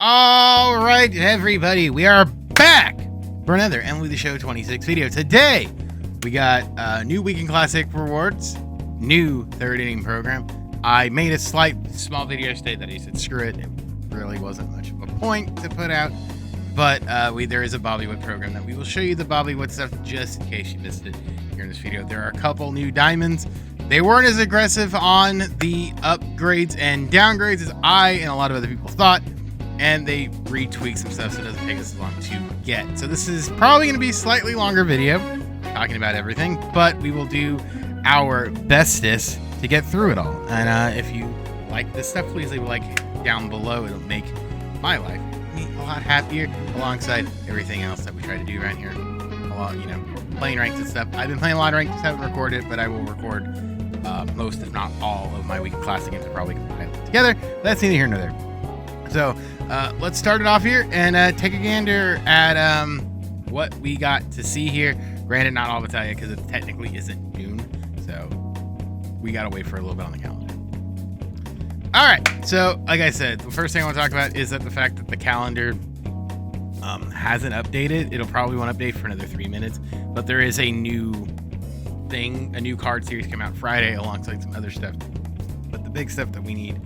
All right, everybody, we are back for another MLB The Show 26 video. Today, we got new Weekend Classic rewards, new third inning program. I made a small video today that I said, screw it. It really wasn't much of a point to put out, but there is a Bobby Wood program that we will show you the Bobby Wood stuff just in case you missed it here in this video. There are a couple new diamonds. They weren't as aggressive on the upgrades and downgrades as I and a lot of other people thought. And they retweak some stuff so it doesn't take us as long to get. So this is probably going to be a slightly longer video talking about everything, but we will do our bestest to get through it all. And if you like this stuff, please leave a like down below. It'll make my life a lot happier alongside everything else that we try to do around here. A lot, playing ranked and stuff. I've been playing a lot of ranked, just haven't recorded it, but I will record most, if not all, of my Weekend Classic games. I'll probably compile it together. That's neither here nor there. So let's start it off here and take a gander at what we got to see here. Granted, not all of it tell you because it technically isn't June, so we gotta wait for a little bit on the calendar. All right, so like I said, the first thing I want to talk about is that the fact that the calendar hasn't updated. It'll probably won't update for another 3 minutes, but there is a new thing, a new card series come out Friday alongside some other stuff. But the big stuff that we need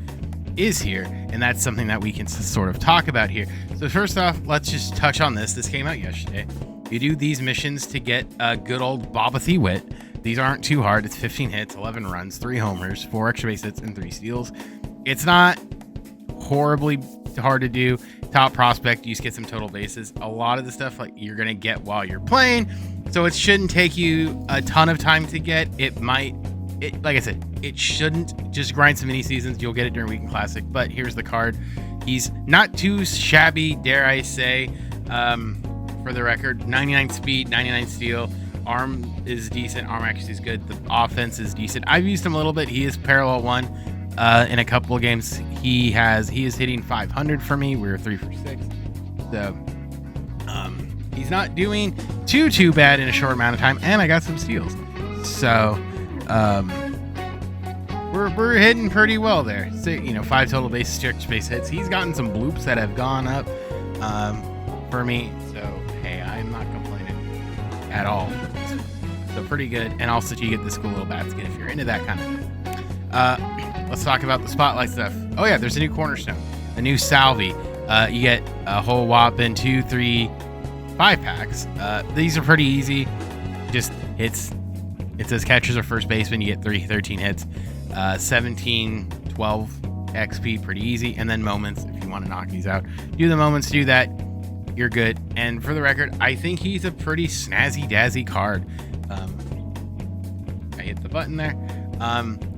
is here, and that's something that we can sort of talk about here. So first off, let's just touch on this. This came out yesterday. You do these missions to get a good old Bobathy Witt. These aren't too hard. It's 15 hits, 11 runs, 3 homers, 4 extra base hits, and 3 steals. It's not horribly hard to do. Top prospect, you just get some total bases. A lot of the stuff like you're gonna get while you're playing, so it shouldn't take you a ton of time to get. Like I said, it shouldn't. Just grind some mini seasons. You'll get it during Weekend Classic. But here's the card. He's not too shabby, dare I say. For the record, 99 speed, 99 steal. Arm is decent. Arm accuracy is good. The offense is decent. I've used him a little bit. He is parallel 1 in a couple of games. He is hitting 500 for me. We're 3 for 6. So he's not doing too bad in a short amount of time. And I got some steals. So we're hitting pretty well there. So, 5 total base hits. He's gotten some bloops that have gone up for me. So hey, I'm not complaining at all. So pretty good. And also you get this cool little basket if you're into that kind of thing. Let's talk about the spotlight stuff. Oh yeah, there's a new cornerstone, a new Salvi. You get a whole whopping 2, 3, 5 packs. These are pretty easy. Just hits. It says catchers or first baseman. You get 13 hits, 17, 12 XP, pretty easy. And then moments, if you want to knock these out. Do the moments, do that, you're good. And for the record, I think he's a pretty snazzy, dazzy card. I hit the button there.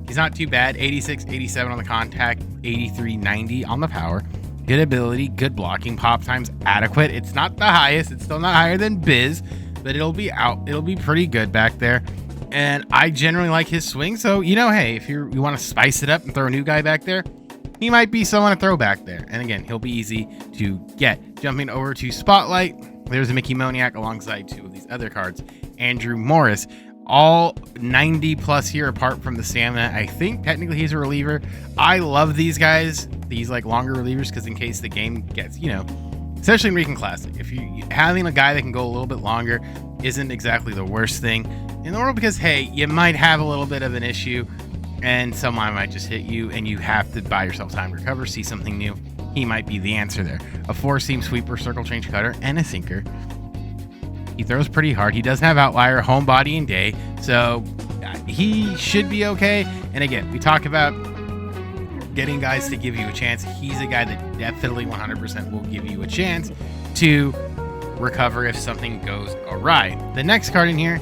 He's not too bad. 86, 87 on the contact, 83, 90 on the power. Good ability, good blocking, pop time's adequate. It's not the highest. It's still not higher than Biz, but it'll be pretty good back there. And I generally like his swing. So, hey, if you want to spice it up and throw a new guy back there, he might be someone to throw back there. And again, he'll be easy to get. Jumping over to Spotlight, there's a Mickey Moniak alongside 2 of these other cards. Andrew Morris, all 90 plus here apart from the stamina. I think technically he's a reliever. I love these guys, these like longer relievers, because in case the game gets, especially in Weekend Classic, if you having a guy that can go a little bit longer isn't exactly the worst thing in the world, because hey, you might have a little bit of an issue and someone might just hit you and you have to buy yourself time to recover, see something new. He might be the answer there. A 4-seam sweeper, circle change cutter, and a sinker. He throws pretty hard. He doesn't have outlier, home, body, and day, so he should be okay. And again, we talk about getting guys to give you a chance. He's a guy that definitely 100% will give you a chance to recover if something goes awry. The next card in here,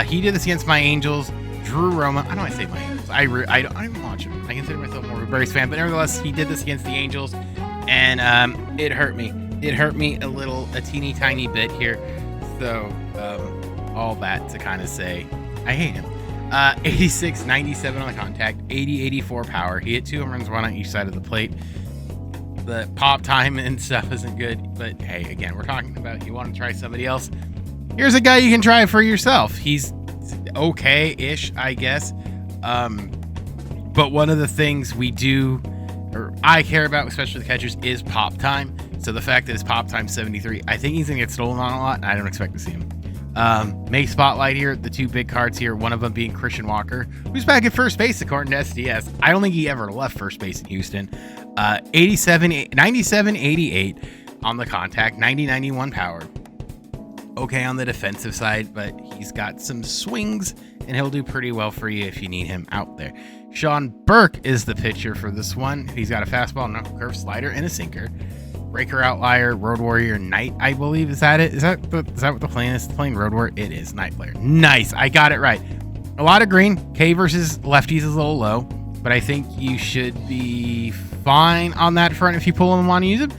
he did this against my Angels. Drew Roma. I know I say my Angels. I don't even watch him. I consider myself more of a Braves fan, but nevertheless, he did this against the Angels, and it hurt me. It hurt me a teeny tiny bit here. So all that to kind of say, I hate him. 86, 97 on the contact, 80, 84 power. He hit 2 home runs, 1 on each side of the plate. The pop time and stuff isn't good, but hey, again, we're talking about you want to try somebody else. Here's a guy you can try for yourself. He's okay-ish, I guess. But one of the things we do or I care about, especially the catchers, is pop time. So the fact that his pop time 73, I think he's gonna get stolen on a lot, and I don't expect to see him. May spotlight here, the two big cards here, one of them being Christian Walker, who's back at first base according to SDS. I don't think he ever left first base in Houston. 97, 88 on the contact, 90, 91 power. Okay on the defensive side, but he's got some swings, and he'll do pretty well for you if you need him out there. Sean Burke is the pitcher for this one. He's got a fastball, knuckle curve, slider, and a sinker. Breaker, outlier, road warrior, knight, I believe. Is that it? Is that what the plan is? Playing road warrior? It is. Knight player. Nice. I got it right. A lot of green. K versus lefties is a little low, but I think you should be fine on that front if you pull them and want to use them.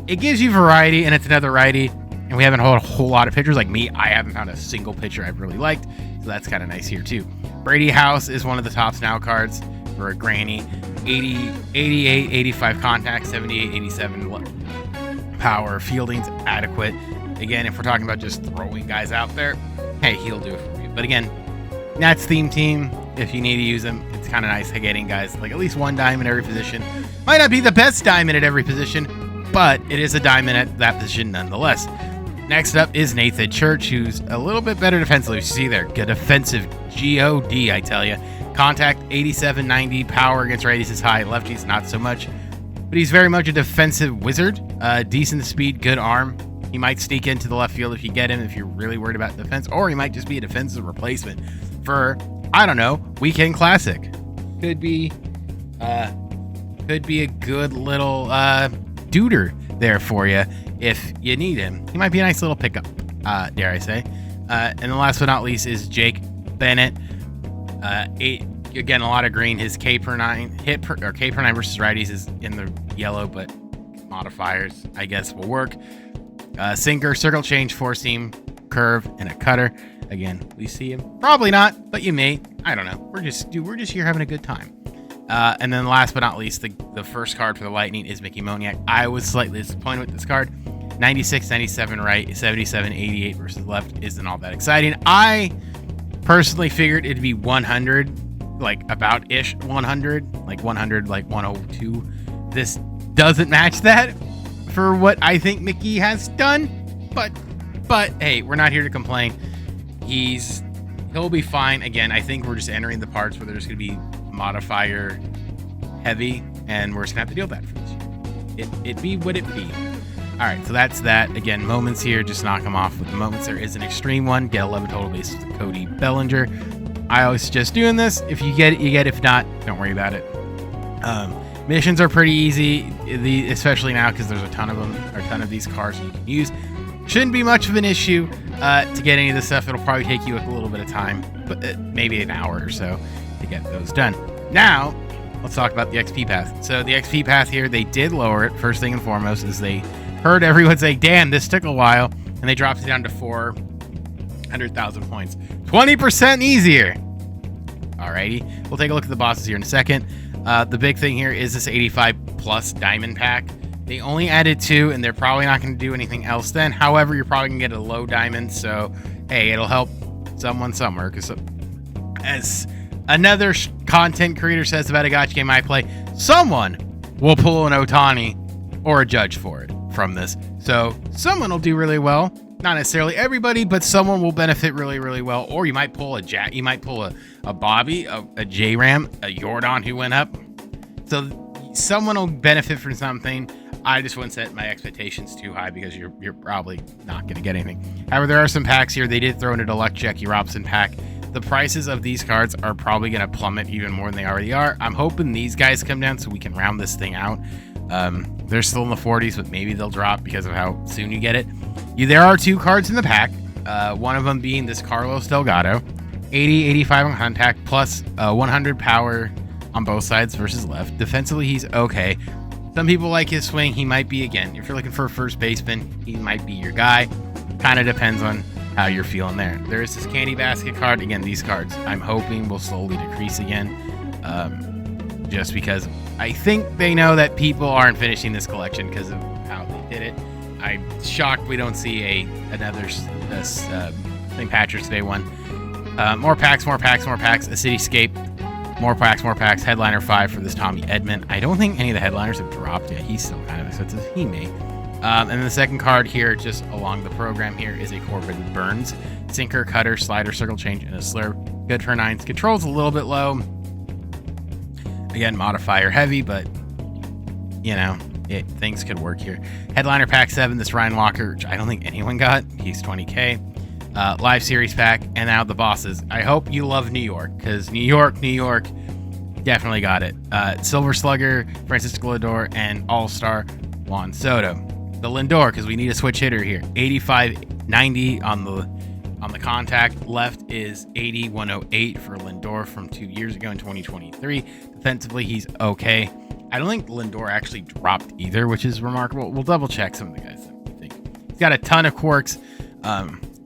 It gives you variety, and it's another righty, and we haven't had a whole lot of pitchers like me. I haven't found a single pitcher I've really liked, so that's kind of nice here too. Brady House is one of the tops now cards for a granny. 80, 88, 85 contact, 78, 87 power. Fielding's adequate. Again, if we're talking about just throwing guys out there, hey, he'll do it for you. But again, Nats theme team, if you need to use them, it's kind of nice getting guys like at least one diamond at every position. Might not be the best diamond at every position, but it is a diamond at that position nonetheless. Next up is Nathan Church, who's a little bit better defensively. You see there, good defensive G-O-D, I tell you. Contact 87, 90, power against righties is high, lefties not so much. But he's very much a defensive wizard. Decent speed, good arm. He might sneak into the left field if you get him, if you're really worried about defense, or he might just be a defensive replacement for, I don't know, Weekend Classic. Could be a good little duder there for you if you need him. He might be a nice little pickup, dare I say. And the last but not least is Jake Bennett. Again, a lot of green. His K per 9 K per 9 versus righties is in the yellow, but modifiers, I guess, will work. Sinker, circle change, four seam, curve, and a cutter. Again, we see him. Probably not, but you may. I don't know. We're just here having a good time. And then last but not least, the first card for the Lightning is Mickey Moniak. I was slightly disappointed with this card. 96, 97 right, 77, 88 versus left isn't all that exciting. I personally figured it'd be 100, like about-ish 100, like 100, like 102. This doesn't match that for what I think Mickey has done, but hey, we're not here to complain. He'll be fine. Again, I think we're just entering the parts where there's going to be modifier heavy, and we're just gonna have to deal with that for this year. It be what it be. All right, so that's that. Again, moments here, just knock them off with the moments. There is an extreme one. Get 11 total bases with Cody Bellinger. I always suggest doing this. If you get it, you get it. If not, don't worry about it. Missions are pretty easy, especially now because there's a ton of them, or a ton of these cars you can use. Shouldn't be much of an issue to get any of this stuff. It'll probably take you a little bit of time, but maybe an hour or so to get those done. Now, let's talk about the XP path. So the XP path here, they did lower it. First thing and foremost is they heard everyone say, damn, this took a while, and they dropped it down to 400,000 points. 20% easier. Alrighty, we'll take a look at the bosses here in a second. The big thing here is this 85 plus diamond pack. They only added 2, and they're probably not going to do anything else then. However, you're probably going to get a low diamond, so hey, it'll help someone somewhere, because as another content creator says about a gacha game I play, someone will pull an Otani or a Judge for it from this. So someone will do really well. Not necessarily everybody, but someone will benefit really, really well. Or you might pull a Jack, you might pull a Bobby, a J-Ram, a Jordan who went up. So someone will benefit from something. I just wouldn't set my expectations too high because you're probably not going to get anything. However, there are some packs here. They did throw in a deluxe Jackie Robinson pack. The prices of these cards are probably going to plummet even more than they already are. I'm hoping these guys come down so we can round this thing out. They're still in the 40s, but maybe they'll drop because of how soon you get it. There are 2 cards in the pack. One of them being this Carlos Delgado. 80, 85 on contact, plus 100 power on both sides versus left. Defensively, he's okay. Some people like his swing. He might be, again, if you're looking for a first baseman, he might be your guy. Kind of depends on how you're feeling there. There is this candy basket card. Again, these cards I'm hoping will slowly decrease again. Just because I think they know that people aren't finishing this collection because of how they did it. I'm shocked we don't see another St. Patrick's Day one. More packs, more packs, more packs. A Cityscape. More packs. Headliner 5 for this Tommy Edman. I don't think any of the headliners have dropped yet. He's still kind of expensive. He may. And then the second card here, just along the program here, is a Corbin Burns. Sinker, cutter, slider, circle change, and a slurve. Good for 9s. Control's a little bit low. Again, modifier heavy, but, you know, things could work here. Headliner pack 7, this Ryan Walker, which I don't think anyone got. He's 20K. Live series pack, and now the bosses. I hope you love New York, because New York definitely got it. Silver Slugger, Francisco Lindor, and All-Star Juan Soto. The Lindor, because we need a switch hitter here. 85-90 on the contact. Left is 80-108 for Lindor from 2 years ago in 2023. Defensively, he's okay. I don't think Lindor actually dropped either, which is remarkable. We'll double check some of the guys that we think. He's got a ton of quirks.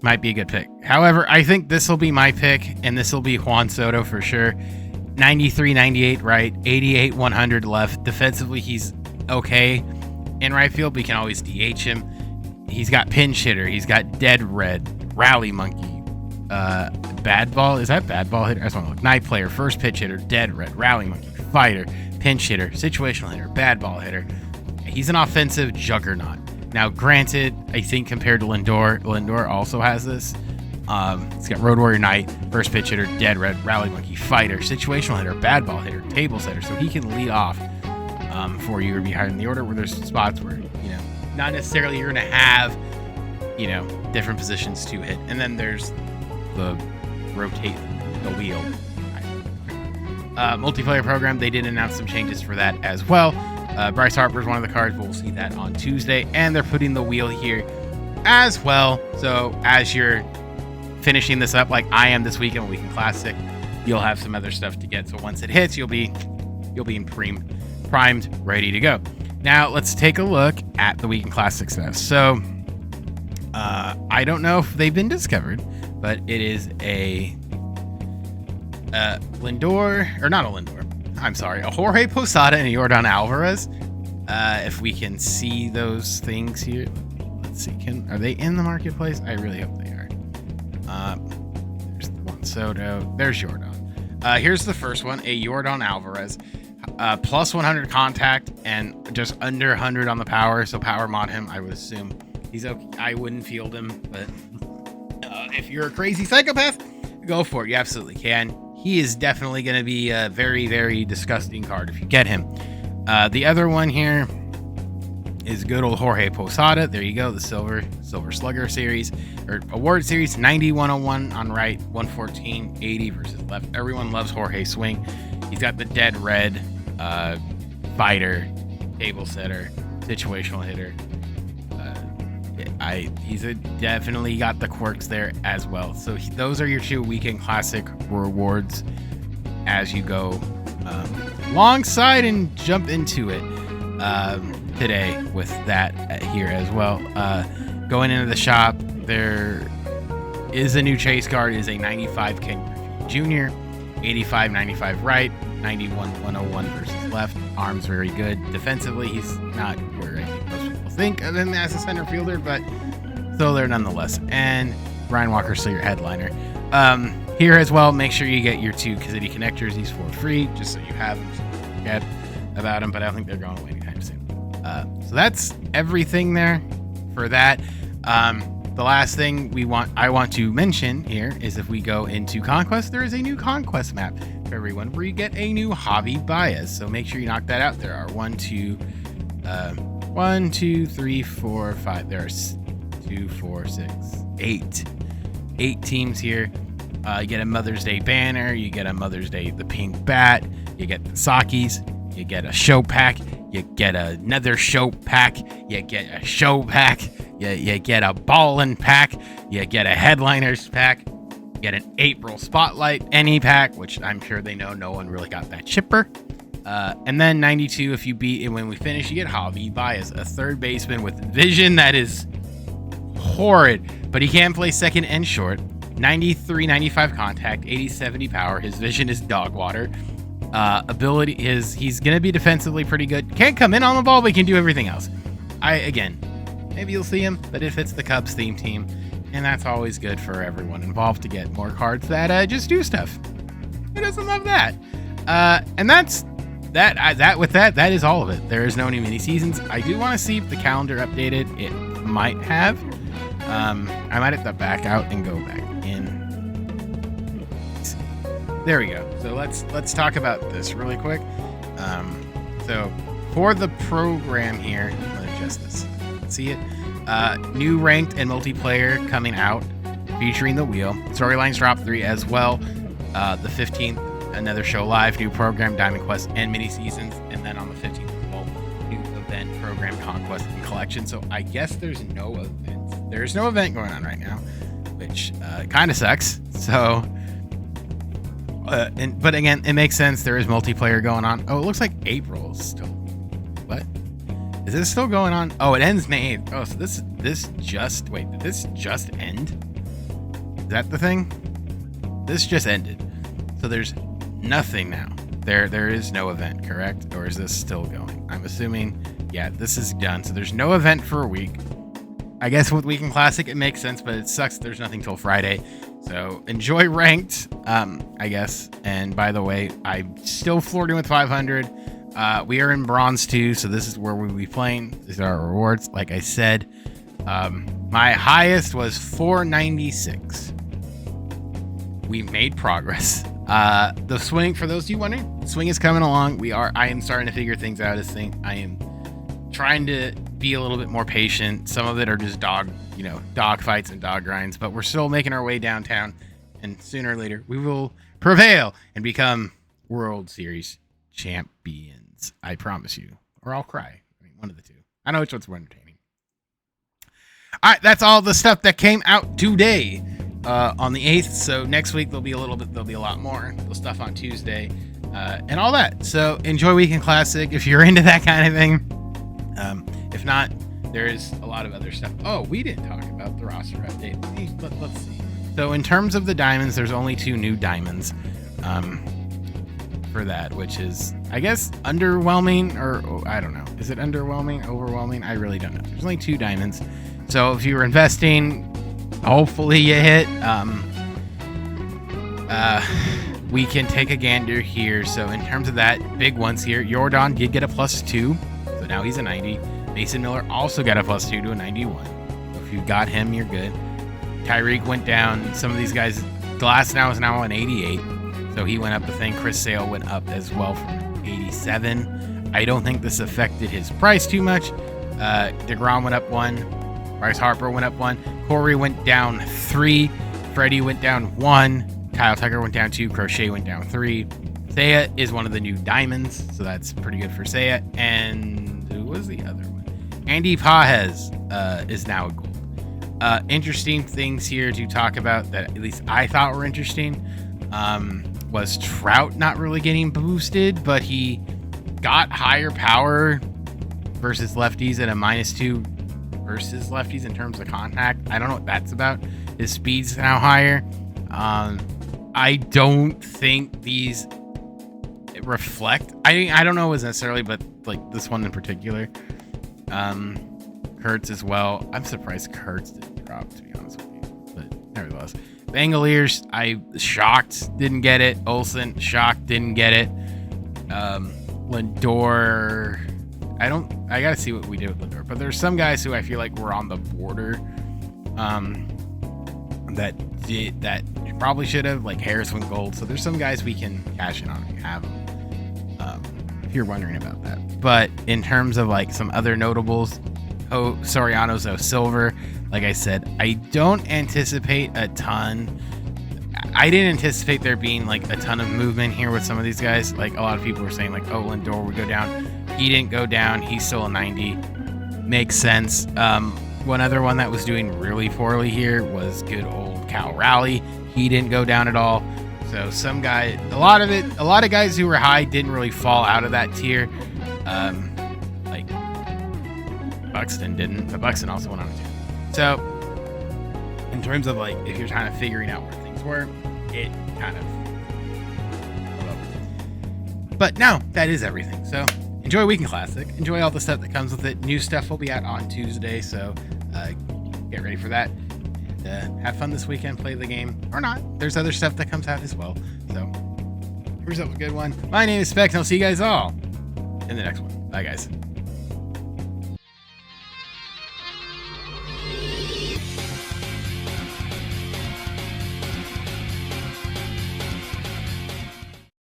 Might be a good pick. However, I think this will be my pick, and this will be Juan Soto for sure. 93-98 right, 88-100 left. Defensively, he's okay in right field, but you can always DH him. He's got pinch hitter. He's got dead red, rally monkey, bad ball. Is that bad ball hitter? I just want to look. Night player, first pitch hitter, dead red, rally monkey, fighter, pinch hitter, situational hitter, bad ball hitter. He's an offensive juggernaut. Now, granted, I think compared to Lindor also has this. He's got Road Warrior Knight, first pitch hitter, dead red, rally monkey, fighter, situational hitter, bad ball hitter, table setter, so he can lead off for you or be higher in the order, where there's spots where, you know, not necessarily you're going to have, you know, different positions to hit. And then there's the rotate the wheel. Multiplayer program, they did announce some changes for that as well. Bryce Harper is one of the cards, but we'll see that on Tuesday. And they're putting the wheel here as well. So as you're finishing this up, like I am this weekend, Weekend Classic, you'll have some other stuff to get. So once it hits, you'll be in primed, ready to go. Now let's take a look at the Weekend Classic stuff. So I don't know if they've been discovered, but it is a Lindor, or not a Lindor. I'm sorry, a Jorge Posada and a Yordan Alvarez. If we can see those things here, let's see. Are they in the marketplace? I really hope they are. There's Juan Soto. There's Yordan. Here's the first one, a Yordan Alvarez, plus 100 contact and just under 100 on the power. So power mod him. I would assume he's okay. I wouldn't field him, but if you're a crazy psychopath, go for it. You absolutely can. He is definitely going to be a very, very disgusting card if you get him. The other one here is good old Jorge Posada. There you go, the Silver Slugger series, or award series, 90-101 on right, 114-80 versus left. Everyone loves Jorge swing. He's got the dead red, fighter, table setter, situational hitter. He's definitely got the quirks there as well. So those are your 2 Weekend Classic rewards as you go alongside and jump into it today with that here as well. Going into the shop, there is a new chase card. It is a 95 King Griffey Jr., 85-95 right, 91-101 versus left. Arms very good. Defensively, he's not where I think most people think of him as a center fielder, but still there nonetheless. And Ryan Walker's still your headliner. Here as well, make sure you get your 2 Kazidi connectors. These for free, just so you have them, so you don't forget about them, but I don't think they're going away anytime soon. So that's everything there for that. The last thing I want to mention here is if we go into Conquest, there is a new Conquest map for everyone where you get a new hobby bias. So make sure you knock that out. There are 1, 2, 3, 4, 5. There's 2, 4, 6, 8 teams here. You get a Mother's Day banner. You get a Mother's Day the pink bat. You get the Sakis. You get a show pack. You get another show pack. You get a show pack. You get a ballin' pack. You get a headliners pack. You get an April Spotlight any pack, which I'm sure they know no one really got that chipper. And then 92, if you beat, and when we finish, you get hobby bias, a third baseman with vision that is horrid, but he can play second and short. 93-95 contact, 80-70 power. His vision is dog water. Ability is he's gonna be defensively pretty good. Can't come in on the ball, but he can do everything else. Maybe you'll see him, but it fits the Cubs theme team, and that's always good for everyone involved to get more cards that just do stuff. Who doesn't love that? And that's that is all of it. There is no new mini seasons. I do want to see if the calendar updated. It might have. I might have to back out and go back in. There we go. So let's talk about this really quick. So for the program here, let me adjust this. See it? New ranked and multiplayer coming out, featuring the wheel. Storylines drop 3 as well. The 15th, another show live, new program, Diamond Quest, and mini seasons. And then on the 15th as well, new event, program, conquest, and collection. So I guess there's no event. There's no event going on right now, which kind of sucks. So, but again, it makes sense. There is multiplayer going on. Oh, it looks like April is still. What? Is this still going on? Oh, it ends May 8th. Oh, so this just wait. Did this just end? Is that the thing? This just ended. So there's nothing now. There is no event, correct? Or is this still going? I'm assuming, yeah, this is done. So there's no event for a week. I guess with Weekend Classic, it makes sense, but it sucks there's nothing till Friday. So enjoy ranked, I guess. And by the way, I'm still flirting with 500. We are in bronze 2, so this is where we'll be playing. These are our rewards. Like I said, my highest was 496. We made progress. The swing, for those of you wondering, the swing is coming along. I am starting to figure things out as thing. I am trying to be a little bit more patient. Some of it are just dog fights and dog grinds, but we're still making our way downtown, and sooner or later we will prevail and become World Series champions. I promise you, or I'll cry. I mean, one of the two. I know which one's more entertaining. All right, that's all the stuff that came out today. On the 8th, so next week there'll be a lot more stuff on Tuesday, and all that. So enjoy Weekend Classic if you're into that kind of thing. If not, there is a lot of other stuff. Oh, we didn't talk about the roster update. Let's see. So in terms of the diamonds, there's only 2 new diamonds for that, which is, I guess, underwhelming, or I don't know. Is it underwhelming, overwhelming? I really don't know. There's only 2 diamonds. So if you were investing, hopefully you hit. We can take a gander here. So in terms of that, big ones here, Jordan did get a +2, so now he's a 90. Mason Miller also got a +2 to a 91. So if you got him, you're good. Tyreek went down. Some of these guys, Glass now is an 88, so he went up the thing. Chris Sale went up as well from 87. I don't think this affected his price too much. DeGrom went up 1. Bryce Harper went up 1. Corey went down 3. Freddie went down 1. Kyle Tucker went down 2. Crochet went down 3. Saya is one of the new diamonds, so that's pretty good for Saya. And who was the other one? Andy Pajes is now a gold. Interesting things here to talk about that at least I thought were interesting was Trout not really getting boosted, but he got higher power versus lefties at a -2 versus lefties in terms of contact. I don't know what that's about. His speed's now higher. I don't think these reflect. I don't know as necessarily, but like this one in particular. Kurtz as well. I'm surprised Kurtz didn't drop, to be honest with you. But nevertheless. Bangaliers, I shocked didn't get it. Olsen, shocked didn't get it. Lindor, I gotta see what we did with Lindor. But there's some guys who I feel like were on the border that probably should have, like Harris went gold. So there's some guys we can cash in on if you have them. If you're wondering about that. But in terms of like some other notables, Soriano's silver. Like I said, I don't anticipate a ton. I didn't anticipate there being like a ton of movement here with some of these guys. Like a lot of people were saying like, oh, Lindor would go down. He didn't go down. He's still a 90. Makes sense. One other one that was doing really poorly here was good old Cal Raleigh. He didn't go down at all. So some guy, a lot of guys who were high didn't really fall out of that tier. Like Buxton didn't, but Buxton also went on a tier. So in terms of like, if you're trying to figuring out where things were, it kind of. But no, that is everything. So enjoy Weekend Classic. Enjoy all the stuff that comes with it. New stuff will be out on Tuesday, so get ready for that. And have fun this weekend. Play the game or not. There's other stuff that comes out as well. So Have yourself a good one. My name is Specs, and I'll see you guys all in the next one. Bye, guys.